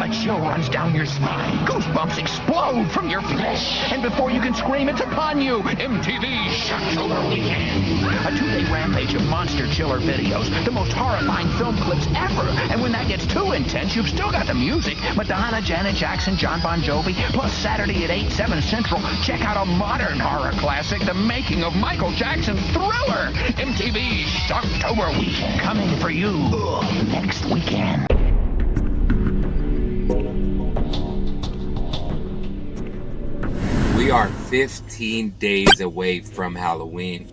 A chill runs down your spine. Goosebumps explode from your flesh. And before you can scream, it's upon you. MTV's Shocktober Weekend. A 2-day rampage of monster chiller videos. The most horrifying film clips ever. And when that gets too intense, you've still got the music. Madonna, Janet Jackson, John Bon Jovi. Plus Saturday at 8, 7 Central. Check out a modern horror classic, The Making of Michael Jackson's Thriller. MTV's Shocktober Weekend. Coming for you next weekend. We are 15 days away from Halloween,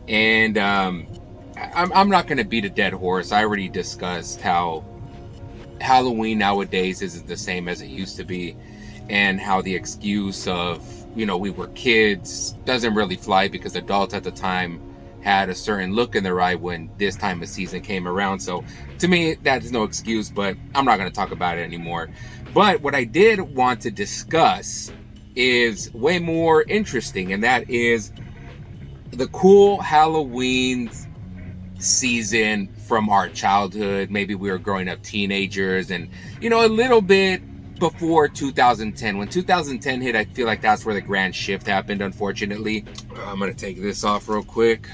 and I'm not going to beat a dead horse. I already discussed how Halloween nowadays isn't the same as it used to be, and how the excuse of, we were kids doesn't really fly, because adults at the time had a certain look in their eye when this time of season came around. So to me, that is no excuse, but I'm not going to talk about it anymore. But what I did want to discuss is way more interesting, and that is the cool Halloween season from our childhood. Maybe we were growing up teenagers, and a little bit before 2010. When 2010 hit, I feel like that's where the grand shift happened, unfortunately. I'm gonna take this off real quick.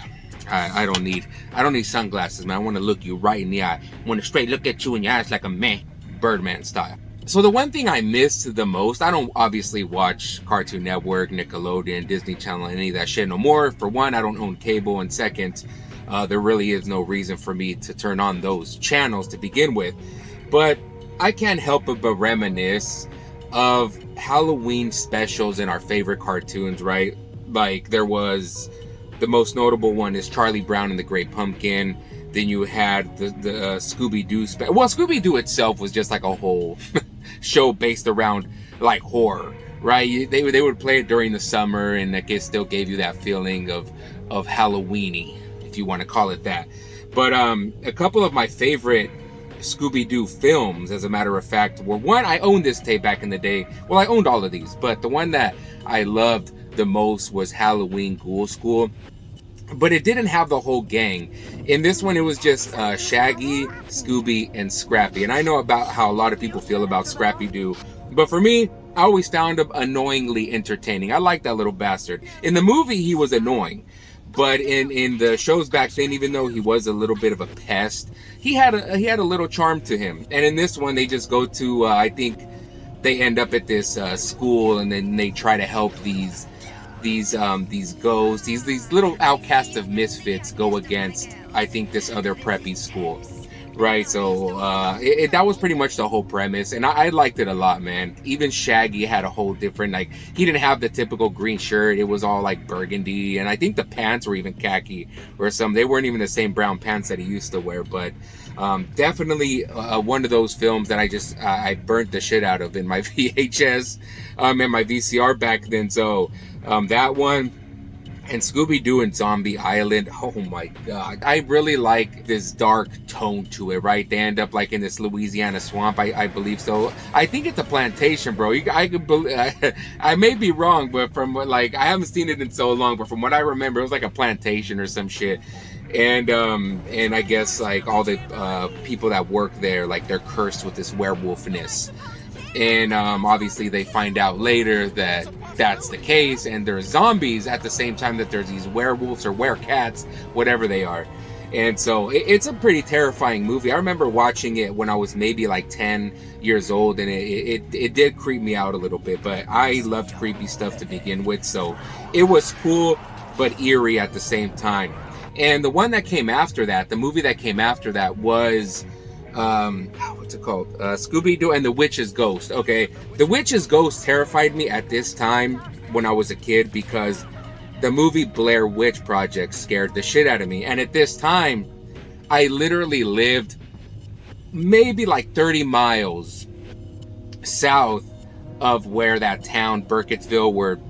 I don't need sunglasses, man. I want to look you right in the eye. I want to straight look at you in your eyes like a man, Birdman style. So the one thing I missed the most, I don't obviously watch Cartoon Network, Nickelodeon, Disney Channel, any of that shit no more. For one, I don't own cable, and second, there really is no reason for me to turn on those channels to begin with. But I can't help but reminisce of Halloween specials in our favorite cartoons, right? Like, there was, the most notable one is Charlie Brown and the Great Pumpkin. Then you had the Scooby-Doo well, Scooby-Doo itself was just like a whole show based around like horror, right? They would play it during the summer, and it still gave you that feeling of Halloweeny, if you want to call it that. But a couple of my favorite Scooby-Doo films, as a matter of fact, were one, I owned this tape back in the day. Well, I owned all of these, but the one that I loved the most was Halloween Ghouls School. But it didn't have the whole gang. In this one, it was just Shaggy, Scooby, and Scrappy. And I know about how a lot of people feel about Scrappy-Doo, but for me, I always found him annoyingly entertaining. I like that little bastard. In the movie, he was annoying. But in the shows back then, even though he was a little bit of a pest, he had a little charm to him. And in this one, they just go to, I think they end up at this school, and then they try to help these ghosts, these little outcasts of misfits go against, I think, this other preppy school, right? So that was pretty much the whole premise, and I liked it a lot, man. Even Shaggy had a whole different, like, he didn't have the typical green shirt. It was all like burgundy, and I think the pants were even khaki or some. They weren't even the same brown pants that he used to wear. But definitely one of those films that I burnt the shit out of in my VHS and my VCR back then. So that one, and Scooby-Doo and Zombie Island, oh my god. I really like this dark tone to it, right? They end up like in this Louisiana swamp, I believe so. I think it's a plantation, bro. I may be wrong, but from like, I haven't seen it in so long, but from what I remember, it was like a plantation or some shit. And I guess like all the people that work there, like they're cursed with this werewolfness. And obviously they find out later that that's the case, and there's zombies at the same time that there's these werewolves or werecats, whatever they are. And so it's a pretty terrifying movie. I remember watching it when I was maybe like 10 years old, and it did creep me out a little bit, but I loved creepy stuff to begin with, so it was cool but eerie at the same time. And the one that came after that, the movie that came after that was what's it called? Scooby-Doo and the Witch's Ghost. Okay, the Witch's Ghost terrified me at this time when I was a kid, because the movie Blair Witch Project scared the shit out of me. And at this time, I literally lived maybe like 30 miles south of where that town, Burkittsville, where,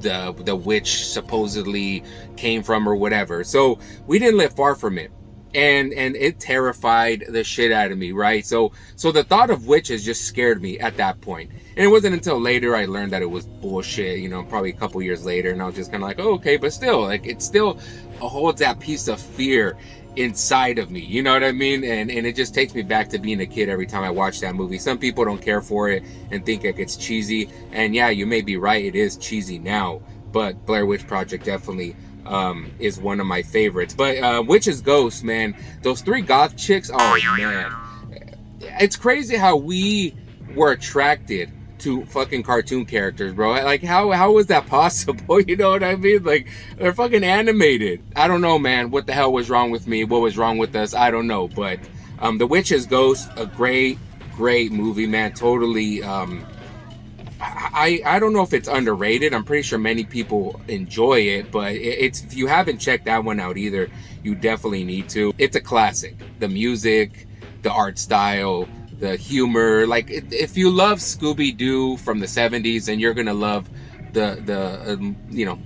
the witch supposedly came from or whatever. So we didn't live far from it. And it terrified the shit out of me, right? So the thought of witches just scared me at that point. And it wasn't until later I learned that it was bullshit, probably a couple years later, and I was just kind of like, oh, okay, but still, like, it still holds that piece of fear inside of me, you know what I mean? And it just takes me back to being a kid every time I watch that movie. Some people don't care for it and think like it's cheesy, and yeah, you may be right, it is cheesy now, but Blair Witch Project definitely is one of my favorites. But Witch's Ghost, man, those three goth chicks, oh man, it's crazy how we were attracted to fucking cartoon characters, bro. Like, how was that possible? You know what I mean? Like, they're fucking animated. I don't know, man, what the hell was wrong with me, what was wrong with us, I don't know. But The Witch's Ghost, a great movie, man. Totally. I don't know if it's underrated. I'm pretty sure many people enjoy it, but it's, if you haven't checked that one out either, you definitely need to. It's a classic. The music, the art style, the humor. Like, if you love Scooby-Doo from the 70s, then you're gonna love the you know,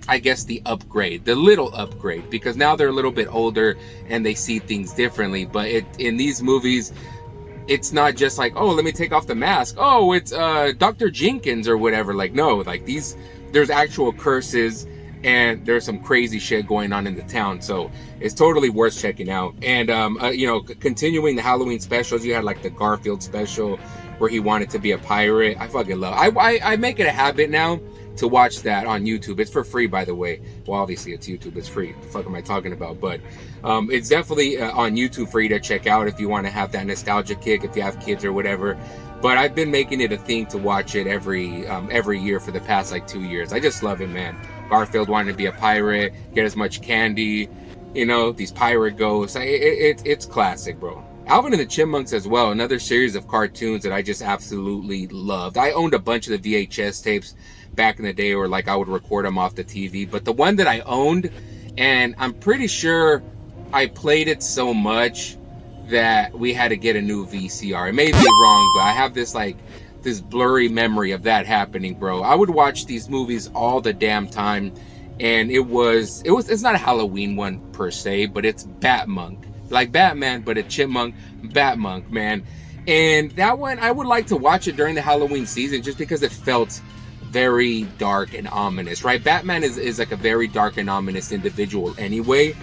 I guess the upgrade, the little upgrade, because now they're a little bit older and they see things differently. But in these movies, it's not just like, oh, let me take off the mask, oh, it's Dr. Jenkins or whatever. Like, no, like, there's actual curses and there's some crazy shit going on in the town, so it's totally worth checking out. And you know, continuing the Halloween specials, you had like the Garfield special where he wanted to be a pirate. I fucking love, I make it a habit now to watch that on YouTube. It's for free, by the way. Well, obviously it's YouTube, it's free. What the fuck am I talking about? But it's definitely on YouTube for you to check out if you want to have that nostalgia kick, if you have kids or whatever. But I've been making it a thing to watch it every year for the past like 2 years. I just love it, man. Garfield wanted to be a pirate, get as much candy, you know, these pirate ghosts. It's classic, bro. Alvin and the Chipmunks as well, another series of cartoons that I just absolutely loved. I owned a bunch of the VHS tapes back in the day, or like I would record them off the TV. But the one that I owned, and I'm pretty sure I played it so much that we had to get a new VCR. It may be wrong, but I have this blurry memory of that happening, bro. I would watch these movies all the damn time, and it's not a Halloween one per se, but it's Batmonk. Like Batman, but a chipmunk, Batmonk, man. And that one, I would like to watch it during the Halloween season just because it felt very dark and ominous, right? Batman is like a very dark and ominous individual anyway,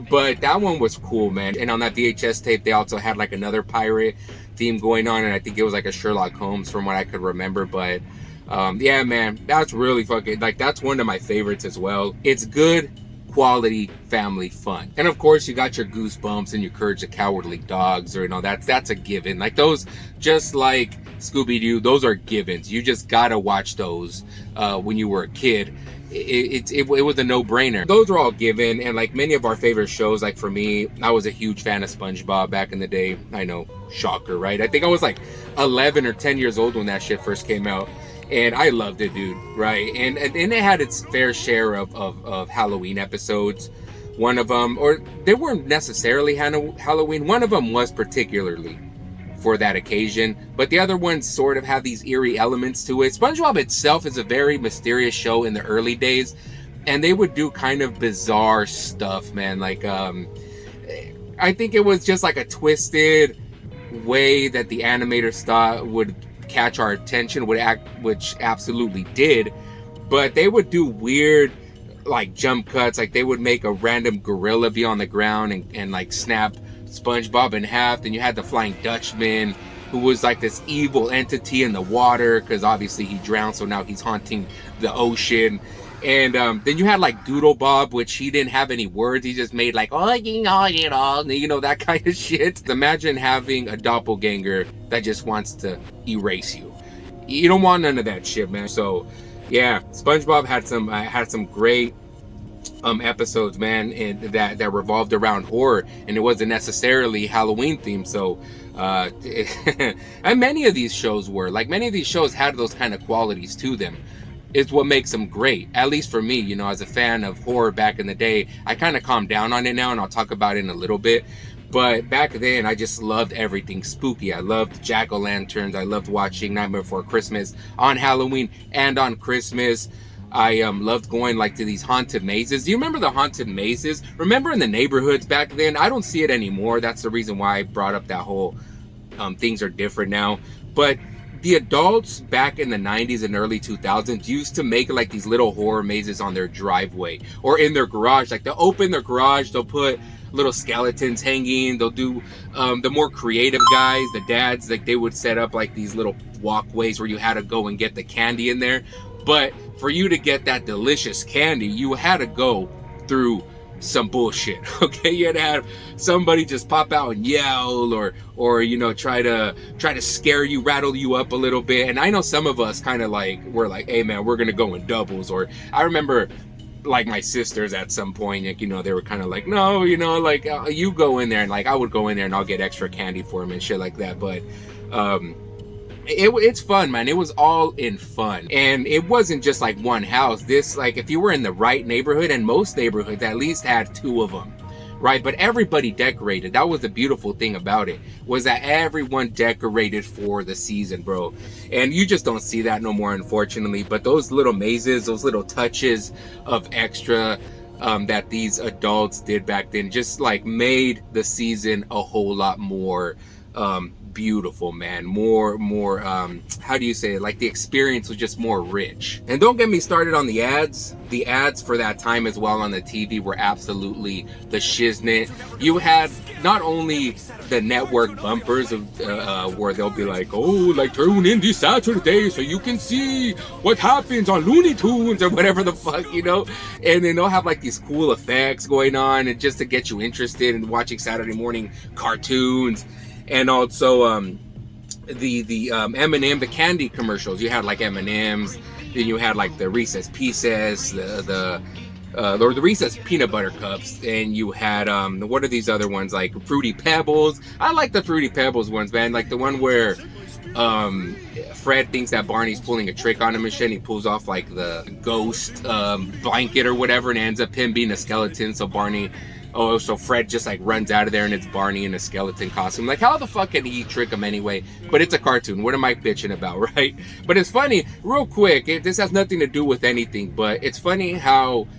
but that one was cool, man. And on that VHS tape, they also had like another pirate theme going on, and I think it was like a Sherlock Holmes from what I could remember. But yeah, man, that's really fucking, like, that's one of my favorites as well. It's good quality family fun. And of course, you got your Goosebumps and your Courage the Cowardly Dogs, or, you know, that's a given. Like, those, just like Scooby-Doo, those are givens. You just gotta watch those when you were a kid. It was a no-brainer. Those are all given. And like many of our favorite shows, like for me, I was a huge fan of SpongeBob back in the day. I know, shocker, right? I think I was like 11 or 10 years old when that shit first came out, and I loved it, dude, right? And it had its fair share of Halloween episodes. One of them, or they weren't necessarily Halloween, one of them was particularly for that occasion, but the other ones sort of have these eerie elements to it. SpongeBob itself is a very mysterious show in the early days, and they would do kind of bizarre stuff, man. Like, I think it was just like a twisted way that the animators thought would catch our attention, which absolutely did. But they would do weird, like, jump cuts. Like, they would make a random gorilla be on the ground and like snap SpongeBob in half. Then you had the Flying Dutchman, who was like this evil entity in the water, because obviously he drowned, so now he's haunting the ocean. And then you had like Doodle Bob, which he didn't have any words. He just made like, oh, you know, that kind of shit. Imagine having a doppelganger that just wants to erase you. You don't want none of that shit, man. So yeah, SpongeBob had some great episodes, man, and that revolved around horror, and it wasn't necessarily Halloween themed. So and many of these shows had those kind of qualities to them. It's what makes them great, at least for me. You know, as a fan of horror back in the day, I kind of calmed down on it now, and I'll talk about it in a little bit. But back then, I just loved everything spooky. I loved jack-o'-lanterns. I loved watching Nightmare Before Christmas on Halloween and on Christmas. I loved going like to these haunted mazes. Do you remember the haunted mazes? Remember in the neighborhoods back then? I don't see it anymore. That's the reason why I brought up that whole things are different now. But the adults back in the 90s and early 2000s used to make like these little horror mazes on their driveway or in their garage. Like, they'll open their garage, they'll put little skeletons hanging. They'll do the more creative guys, the dads, like they would set up like these little walkways where you had to go and get the candy in there. But for you to get that delicious candy, you had to go through some bullshit. Okay, you had to have somebody just pop out and yell, or you know, try to scare you, rattle you up a little bit. And I know some of us kind of like, we're like, hey man, we're gonna go in doubles. Or I remember like my sisters at some point, like, you know, they were kind of like, no, you know, like you go in there, and like I would go in there and I'll get extra candy for them and shit like that. But it's fun, man. It was all in fun. And it wasn't just like one house. This, like, if you were in the right neighborhood, and most neighborhoods at least had 2 of them, right? But everybody decorated. That was the beautiful thing about it, was that everyone decorated for the season, bro. And you just don't see that no more, unfortunately. But those little mazes, those little touches of extra that these adults did back then just like made the season a whole lot more beautiful, man. More how do you say it, like the experience was just more rich. And don't get me started on the ads for that time as well on the TV were absolutely the shiznit. You had not only the network bumpers of where they'll be like, oh, like tune in this Saturday so you can see what happens on Looney Tunes or whatever the fuck, you know. And then they'll have like these cool effects going on, and just to get you interested in watching Saturday morning cartoons. And also the M&M, the candy commercials. You had like M&Ms, then you had like the Reese's Pieces, the Reese's peanut butter cups, and you had what are these other ones, like Fruity Pebbles. I like the Fruity Pebbles ones, man. Like the one where Fred thinks that Barney's pulling a trick on him and shit, and he pulls off like the ghost blanket or whatever, and ends up him being a skeleton. So Fred just like runs out of there and it's Barney in a skeleton costume. Like, how the fuck can he trick him anyway? But it's a cartoon. What am I bitching about, right? But it's funny, real quick, this has nothing to do with anything, but it's funny how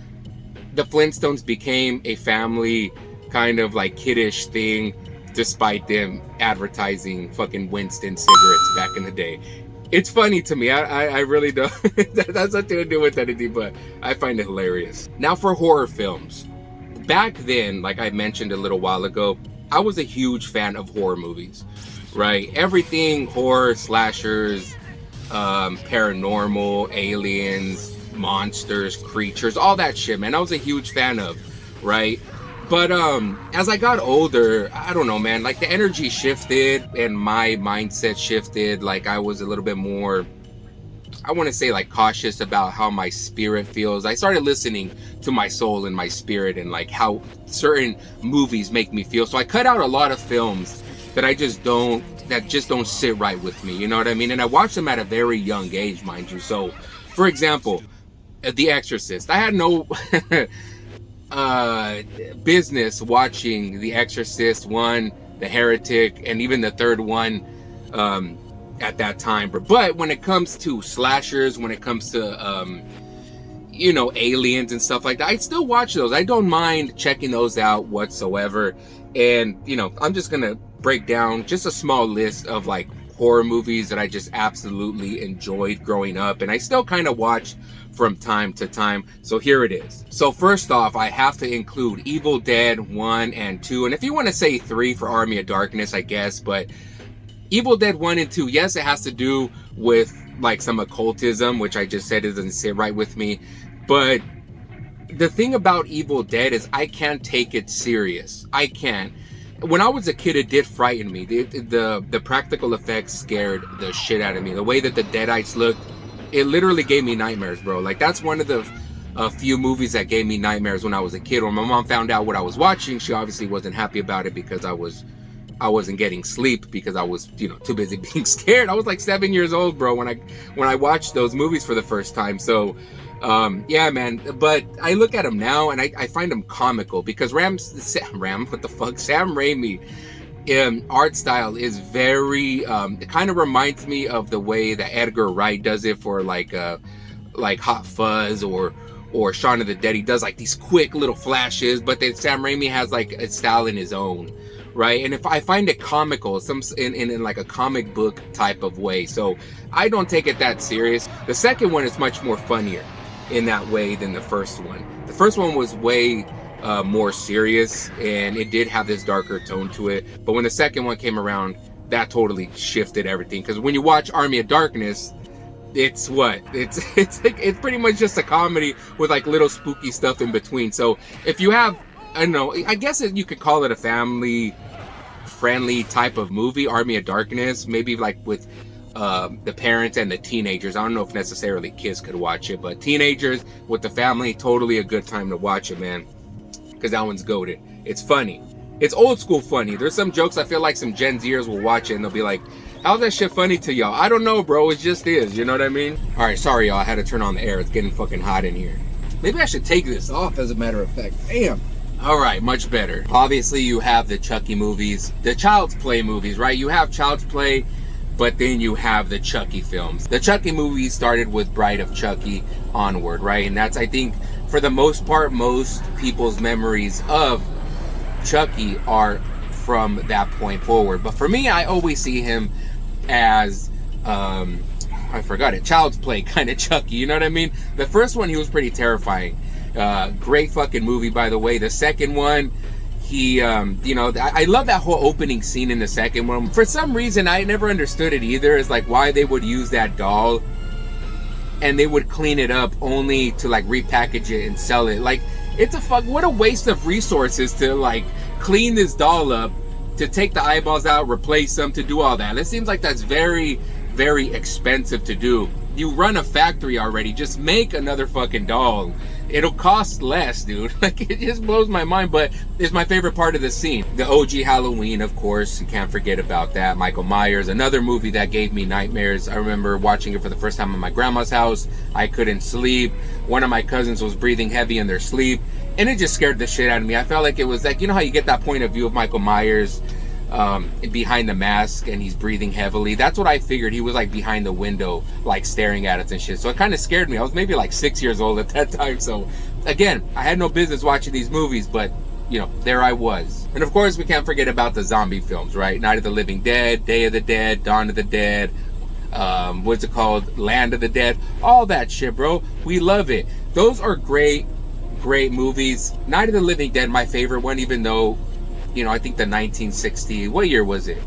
the Flintstones became a family kind of like kiddish thing, despite them advertising fucking Winston cigarettes back in the day. It's funny to me. I really don't. That has nothing to do with anything, but I find it hilarious. Now for horror films. Back then, like I mentioned a little while ago, I was a huge fan of horror movies, right? Everything horror, slashers, paranormal, aliens, monsters, creatures, all that shit, man. I was a huge fan of, right? But as I got older, I don't know, man, like the energy shifted and my mindset shifted. Like I was a little bit more, I want to say, like cautious about how my spirit feels. I started listening to my soul and my spirit and like how certain movies make me feel. So I cut out a lot of films that just don't sit right with me. You know what I mean? And I watched them at a very young age, mind you. So, for example, The Exorcist. I had no business watching The Exorcist 1, The Heretic, and even the third one at that time. But when it comes to slashers, when it comes to you know, aliens and stuff like that, I still watch those. I don't mind checking those out whatsoever. And you know, I'm just gonna break down just a small list of like horror movies that I just absolutely enjoyed growing up, and I still kind of watch from time to time. So here it is. So first off, I have to include Evil Dead 1 and 2, and if you want to say 3 for Army of Darkness, I guess. But Evil Dead 1 and 2, yes, it has to do with like some occultism, which I just said doesn't sit right with me. But the thing about Evil Dead is I can't take it serious. I can't. When I was a kid, it did frighten me. The practical effects scared the shit out of me. The way that the Deadites looked, it literally gave me nightmares, bro. Like that's one of the few movies that gave me nightmares when I was a kid. When my mom found out what I was watching, she obviously wasn't happy about it because I wasn't getting sleep because I was, you know, too busy being scared. I was like 7 years old, bro, when I watched those movies for the first time. So yeah, man. But I look at them now and I find them comical because Sam Raimi art style is very it kind of reminds me of the way that Edgar Wright does it for like Hot Fuzz or Shaun of the Dead. He does like these quick little flashes, but then Sam Raimi has like a style in his own, right? And if I find it comical, in like a comic book type of way, so I don't take it that serious. The second one is much more funnier in that way than the first one. The first one was way more serious, and it did have this darker tone to it. But when the second one came around, that totally shifted everything. Because when you watch Army of Darkness, it's pretty much just a comedy with like little spooky stuff in between. So if you have, I don't know, I guess you could call it a family friendly type of movie, Army of Darkness, maybe like with the parents and the teenagers. I don't know if necessarily kids could watch it, but teenagers with the family, totally a good time to watch it, man, because that one's goated. It's funny. It's old school funny. There's some jokes I feel like some Gen Zers will watch it and they'll be like, how's that shit funny to y'all? I don't know, bro. It just is. You know what I mean? All right, sorry, y'all. I had to turn on the air. It's getting fucking hot in here. Maybe I should take this off, as a matter of fact. Damn. All right, much better. Obviously, you have the Chucky movies, the Child's Play movies, right? You have Child's Play, but then you have the Chucky films. The Chucky movies started with Bride of Chucky onward, right? And that's, I think, for the most part, most people's memories of Chucky are from that point forward. But for me, I always see him as I forgot it, Child's Play kind of Chucky, you know what I mean? The first one, he was pretty terrifying. Great fucking movie, by the way. The second one, he you know, I love that whole opening scene in the second one. For some reason, I never understood it either, is like why they would use that doll and they would clean it up only to like repackage it and sell it. Like, it's what a waste of resources to like clean this doll up, to take the eyeballs out, replace them, to do all that. It seems like that's very, very expensive to do. You run a factory already, just make another fucking doll. It'll cost less, dude. Like, it just blows my mind, but it's my favorite part of the scene. The OG Halloween, of course, you can't forget about that. Michael Myers, another movie that gave me nightmares. I remember watching it for the first time in my grandma's house. I couldn't sleep. One of my cousins was breathing heavy in their sleep, and it just scared the shit out of me. I felt like it was like, you know how you get that point of view of Michael Myers behind the mask and he's breathing heavily? That's what I figured. He was like behind the window, like staring at us and shit. So it kind of scared me. I was maybe like 6 years old at that time. So again, I had no business watching these movies, but you know, there I was. And of course, we can't forget about the zombie films, right? Night of the Living Dead, Day of the Dead, Dawn of the Dead, what's it called? Land of the Dead. All that shit, bro. We love it. Those are great movies. Night of the Living Dead, my favorite one, even though, you know, I think the 1960, what year was it?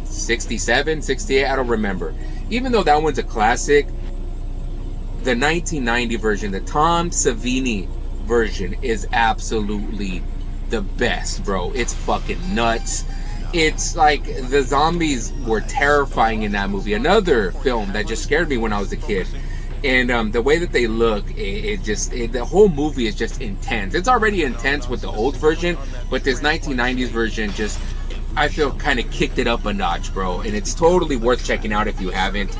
67, 68, I don't remember. Even though that one's a classic, the 1990 version, the Tom Savini version, is absolutely the best, bro. It's fucking nuts. It's like, the zombies were terrifying in that movie. Another film that just scared me when I was a kid. And the way that they look, the whole movie is just intense. It's already intense with the old version, but this 1990s version just, I feel, kind of kicked it up a notch, bro. And it's totally worth checking out if you haven't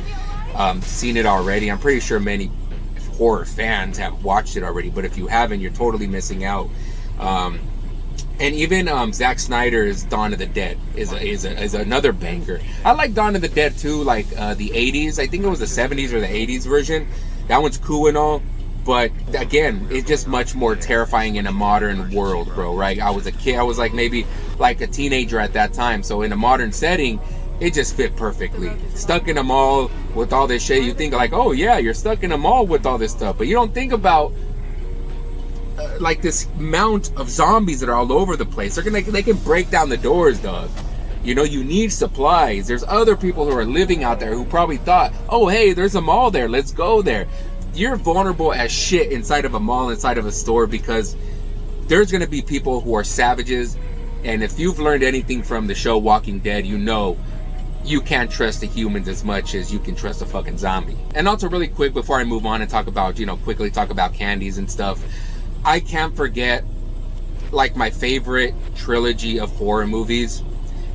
seen it already. I'm pretty sure many horror fans have watched it already, but if you haven't, you're totally missing out. And even Zack Snyder's Dawn of the Dead is another banger. I like Dawn of the Dead too, like the 80s. I think it was the 70s or the 80s version. That one's cool and all, but again, it's just much more terrifying in a modern world, bro, right? I was a kid. I was like maybe like a teenager at that time. So in a modern setting, it just fit perfectly. Stuck in a mall with all this shit, you think like, oh yeah, you're stuck in a mall with all this stuff, but you don't think about like this amount of zombies that are all over the place. They can break down the doors, dog. You know, you need supplies. There's other people who are living out there who probably thought, oh hey, there's a mall there, let's go there. You're vulnerable as shit inside of a mall, inside of a store, because there's gonna be people who are savages. And if you've learned anything from the show Walking Dead, you know you can't trust the humans as much as you can trust a fucking zombie. And also, really quick before I move on and talk about, you know, quickly talk about Candies and stuff, I can't forget, like, my favorite trilogy of horror movies.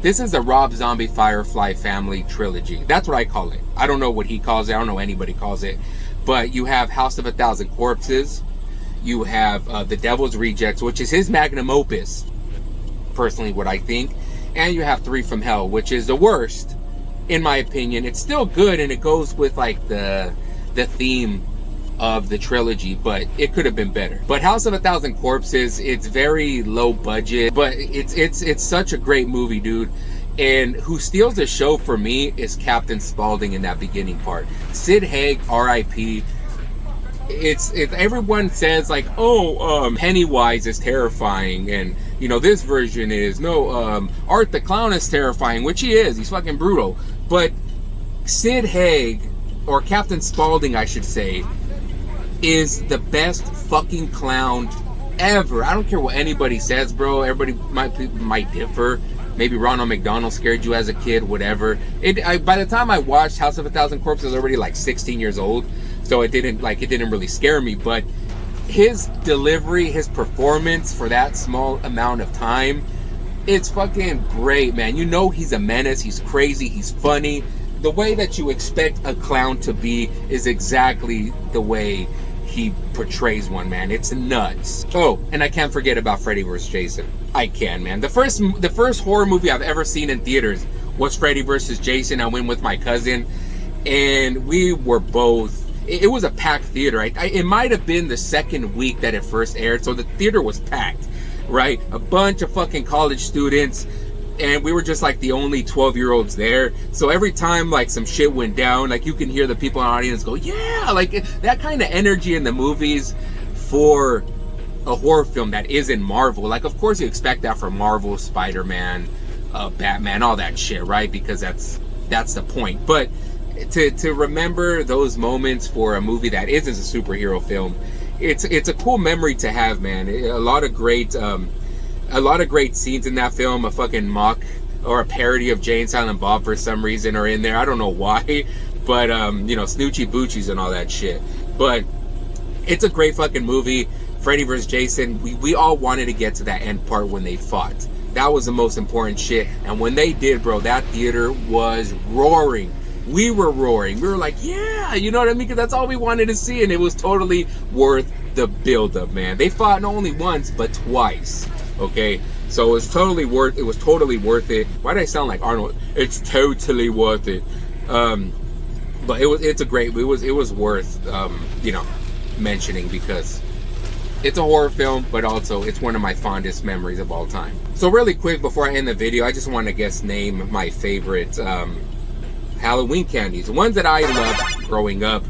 This is the Rob Zombie Firefly family trilogy. That's what I call it. I don't know what he calls it. I don't know anybody calls it. But you have House of a Thousand Corpses. You have The Devil's Rejects, which is his magnum opus, personally, what I think. And you have Three from Hell, which is the worst, in my opinion. It's still good, and it goes with, like, the theme of the trilogy, but it could have been better. But House of a Thousand Corpses, it's very low budget, but it's such a great movie, dude. And who steals the show for me is Captain Spaulding in that beginning part. Sid Haig, R.I.P. it's everyone says like, oh, Pennywise is terrifying, and you know this version is Art the Clown is terrifying, which he is. He's fucking brutal. But Sid Haig, or Captain Spaulding, I should say, is the best fucking clown ever. I don't care what anybody says, bro. Everybody might differ. Maybe Ronald McDonald scared you as a kid, whatever. By the time I watched House of a Thousand Corpses, I was already like 16 years old, so it didn't really scare me. But his delivery, his performance for that small amount of time, it's fucking great, man. You know he's a menace. He's crazy. He's funny. The way that you expect a clown to be is exactly the way he portrays one, man. It's nuts. Oh, and I can't forget about Freddy vs. Jason. I can, man. The first horror movie I've ever seen in theaters was Freddy vs. Jason. I went with my cousin, and we were both. It was a packed theater. It might have been the second week that it first aired, so the theater was packed, right? A bunch of fucking college students, and we were just like the only 12-year-olds there. So every time like some shit went down, like you can hear the people in the audience go, yeah, like that kind of energy in the movies for a horror film that isn't Marvel. Like, of course you expect that from Marvel, Spider-Man, Batman, all that shit, right? Because that's the point. But to remember those moments for a movie that isn't a superhero film, it's a cool memory to have, man. A lot of great scenes in that film. A fucking mock or a parody of Jay and Silent Bob for some reason are in there. I don't know why, but Snoochie Boochies and all that shit. But it's a great fucking movie. Freddy vs. Jason, we all wanted to get to that end part when they fought. That was the most important shit. And when they did, bro, that theater was roaring. We were roaring. We were like, yeah, you know what I mean? Because that's all we wanted to see, and it was totally worth the build-up, man. They fought not only once, but twice. Okay, so it was totally worth it. Why did I sound like Arnold? It's totally worth it. But it was worth mentioning, because it's a horror film, but also it's one of my fondest memories of all time. So really quick before I end the video, I just want to name my favorite Halloween candies, the ones that I loved growing up.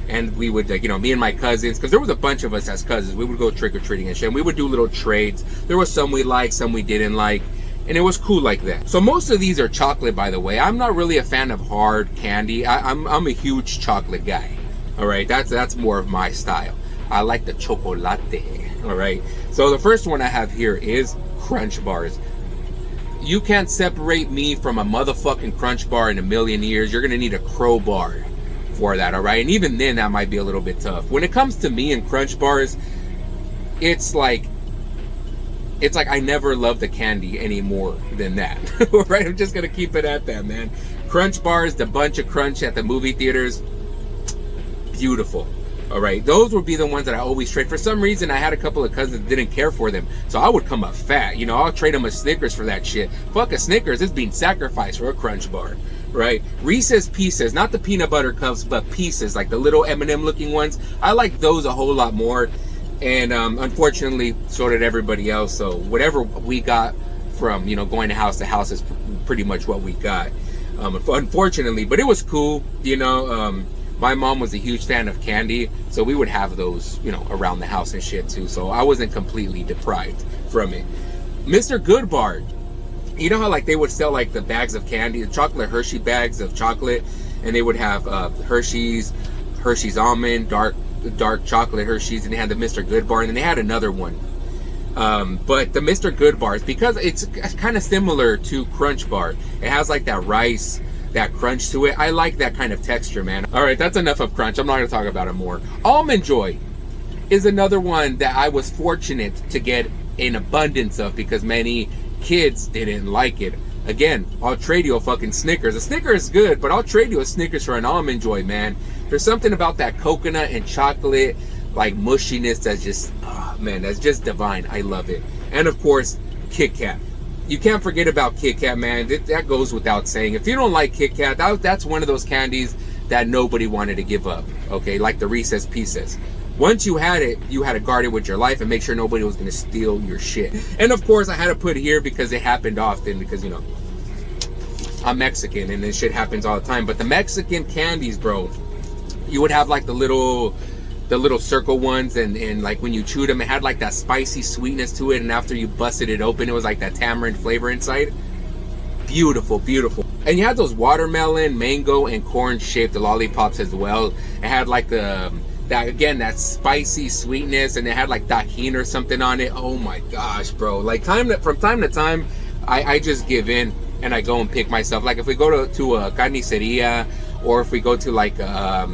And we would, me and my cousins, because there was a bunch of us as cousins, we would go trick-or-treating and shit, and we would do little trades. There was some we liked, some we didn't like, and it was cool like that. So most of these are chocolate, by the way. I'm not really a fan of hard candy. I'm a huge chocolate guy. All right, that's more of my style. I like the chocolate. All right, so the first one I have here is Crunch Bars. You can't separate me from a motherfucking Crunch Bar in a million years. You're gonna need a crowbar for that, all right? And even then, that might be a little bit tough. When it comes to me and Crunch Bars, it's like I never loved the candy any more than that. Right? I'm just gonna keep it at that, man. Crunch Bars, the bunch of crunch at the movie theaters, beautiful. All right, those would be the ones that I always trade. For some reason, I had a couple of cousins that didn't care for them, so I would come up fat. I'll trade them a Snickers for that shit. Fuck a Snickers, it's being sacrificed for a Crunch Bar, right? Reese's Pieces, not the peanut butter cups, but Pieces, like the little M&M looking ones. I like those a whole lot more, and unfortunately, so did everybody else. So whatever we got from going to house is pretty much what we got, unfortunately. But it was cool, My mom was a huge fan of candy, so we would have those, around the house and shit too. So I wasn't completely deprived from it. Mr. Goodbar, you know how like they would sell like the bags of candy, the chocolate Hershey bags of chocolate, and they would have Hershey's almond, dark chocolate Hershey's, and they had the Mr. Goodbar, and then they had another one. But the Mr. Goodbars, because it's kind of similar to Crunch Bar, it has like that rice, that crunch to it. I like that kind of texture, man. All right, that's enough of crunch. I'm not going to talk about it more. Almond Joy is another one that I was fortunate to get an abundance of, because many kids didn't like it. Again, I'll trade you a fucking Snickers. A Snicker is good, but I'll trade you a Snickers for an Almond Joy, man. There's something about that coconut and chocolate like mushiness that's just, oh man, that's just divine. I love it. And of course, Kit Kat. You can't forget about Kit Kat, man. That goes without saying. If you don't like Kit Kat, that's one of those candies that nobody wanted to give up, okay? Like the Reese's Pieces. Once you had it, you had to guard it with your life and make sure nobody was going to steal your shit. And of course, I had to put it here because it happened often, because, I'm Mexican and this shit happens all the time. But the Mexican candies, bro, you would have like the little the little circle ones, and like when you chewed them, it had like that spicy sweetness to it, and after you busted it open, it was like that tamarind flavor inside. Beautiful, beautiful. And you had those watermelon, mango, and corn shaped lollipops as well. It had like that spicy sweetness, and it had like tajin or something on it. Oh my gosh, bro! Like from time to time, I just give in and I go and pick myself. Like if we go to a carniceria, or if we go to like a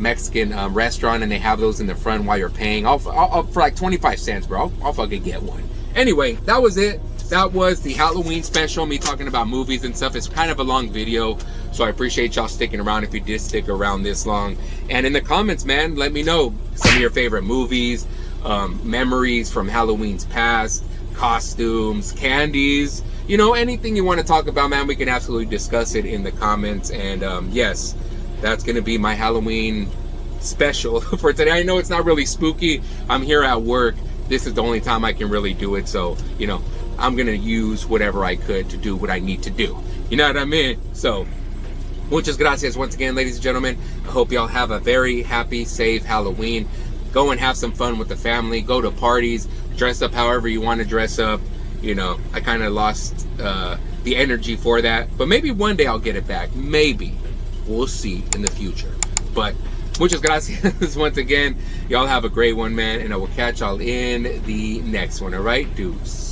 Mexican restaurant and they have those in the front while you're paying, I'll for like 25 cents, bro. I'll fucking get one. Anyway, that was it. That was the Halloween special, me talking about movies and stuff. It's kind of a long video, so I appreciate y'all sticking around if you did stick around this long. And in the comments, man, let me know some of your favorite movies, memories from Halloween's past, costumes, candies, you know, anything you want to talk about, man, we can absolutely discuss it in the comments. And yes, that's going to be my Halloween special for today. I know it's not really spooky. I'm here at work. This is the only time I can really do it. So, you know, I'm going to use whatever I could to do what I need to do. You know what I mean? So, muchas gracias once again, ladies and gentlemen. I hope y'all have a very happy, safe Halloween. Go and have some fun with the family. Go to parties. Dress up however you want to dress up. You know, I kind of lost the energy for that. But maybe one day I'll get it back. Maybe. We'll see in the future. But muchas gracias once again. Y'all have a great one, man. And I will catch y'all in the next one. All right? Deuce.